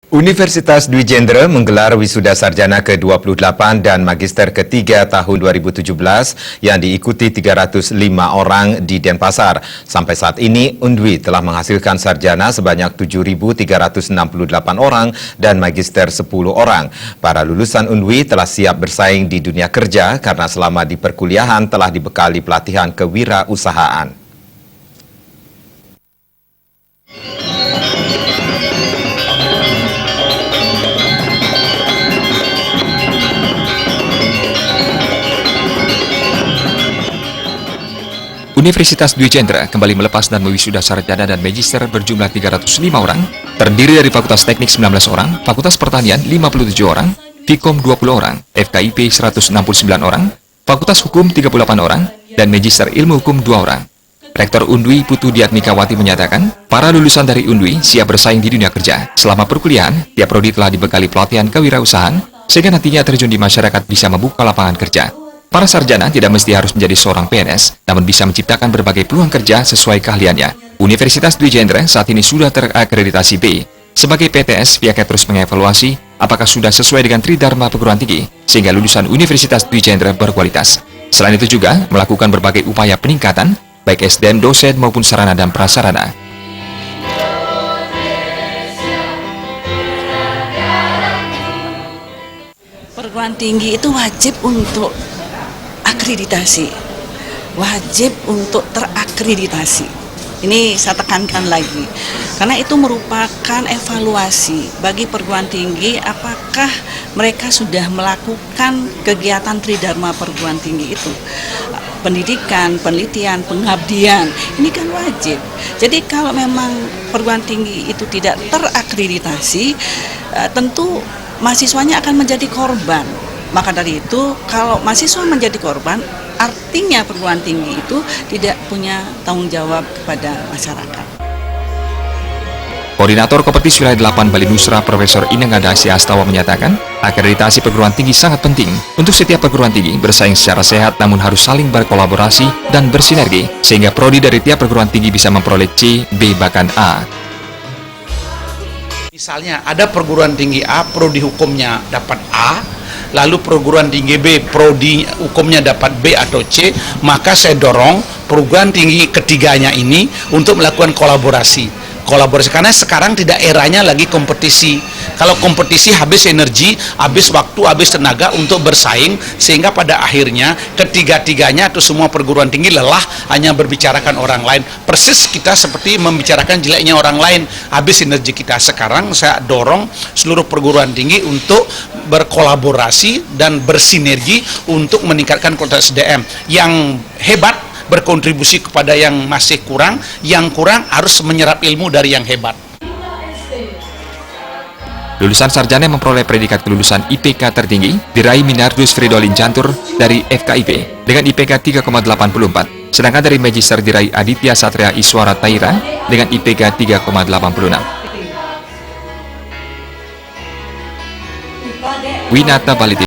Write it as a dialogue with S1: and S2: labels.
S1: Universitas Dwi Jendra menggelar wisuda sarjana ke-28 dan magister ke-3 tahun 2017 yang diikuti 305 orang di Denpasar. Sampai saat ini, Undwi telah menghasilkan sarjana sebanyak 7.368 orang dan magister 10 orang. Para lulusan Undwi telah siap bersaing di dunia kerja karena selama di perkuliahan telah dibekali pelatihan kewirausahaan.
S2: Universitas Dwi Jendra kembali melepas dan mewisuda sarjana dan magister berjumlah 305 orang, terdiri dari Fakultas Teknik 19 orang, Fakultas Pertanian 57 orang, Vkom 20 orang, FKIP 169 orang, Fakultas Hukum 38 orang, dan Magister Ilmu Hukum 2 orang. Rektor Undwi Putu Diatmikawati menyatakan, para lulusan dari Undwi siap bersaing di dunia kerja. Selama perkuliahan, tiap prodi telah dibekali pelatihan kewirausahaan, sehingga nantinya terjun di masyarakat bisa membuka lapangan kerja. Para sarjana tidak mesti harus menjadi seorang PNS, namun bisa menciptakan berbagai peluang kerja sesuai keahliannya. Universitas Dwi Jendra saat ini sudah terakreditasi B. Sebagai PTS, pihaknya terus mengevaluasi apakah sudah sesuai dengan Tridharma Perguruan Tinggi, sehingga lulusan Universitas Dwi Jendra berkualitas. Selain itu juga melakukan berbagai upaya peningkatan, baik SDM, dosen maupun sarana dan prasarana.
S3: Perguruan tinggi itu wajib untuk akreditasi, wajib untuk terakreditasi. Ini saya tekankan lagi, karena itu merupakan evaluasi bagi perguruan tinggi apakah mereka sudah melakukan kegiatan Tridharma perguruan tinggi itu. Pendidikan, penelitian, pengabdian, ini kan wajib. Jadi kalau memang perguruan tinggi itu tidak terakreditasi, tentu mahasiswanya akan menjadi korban. Maka dari itu, kalau mahasiswa menjadi korban, artinya perguruan tinggi itu tidak punya tanggung jawab kepada masyarakat.
S2: Koordinator Kompetisi Wilayah 8 Bali Nusra Profesor Ineng Adasi Astawa menyatakan, akreditasi perguruan tinggi sangat penting untuk setiap perguruan tinggi bersaing secara sehat namun harus saling berkolaborasi dan bersinergi, sehingga prodi dari tiap perguruan tinggi bisa memperoleh C, B, bahkan A.
S4: Misalnya ada perguruan tinggi A, prodi hukumnya dapat A, lalu perguruan tinggi B, prodi hukumnya dapat B atau C, maka saya dorong perguruan tinggi ketiganya ini untuk melakukan kolaborasi karena sekarang tidak eranya lagi kompetisi. Kalau kompetisi habis energi, habis waktu, habis tenaga untuk bersaing, sehingga pada akhirnya ketiga-tiganya atau semua perguruan tinggi lelah hanya berbicarakan orang lain. Persis kita seperti membicarakan jeleknya orang lain, habis energi kita. Sekarang saya dorong seluruh perguruan tinggi untuk berkolaborasi dan bersinergi untuk meningkatkan kualitas SDM yang hebat, berkontribusi kepada yang masih kurang, yang kurang harus menyerap ilmu dari yang hebat.
S2: Lulusan sarjana yang memperoleh predikat kelulusan IPK tertinggi diraih Minardus Fridolin Cantur dari FKIP dengan IPK 3,84, sedangkan dari Magister diraih Aditya Satria Iswara Taira dengan IPK 3,86. Winata Bali.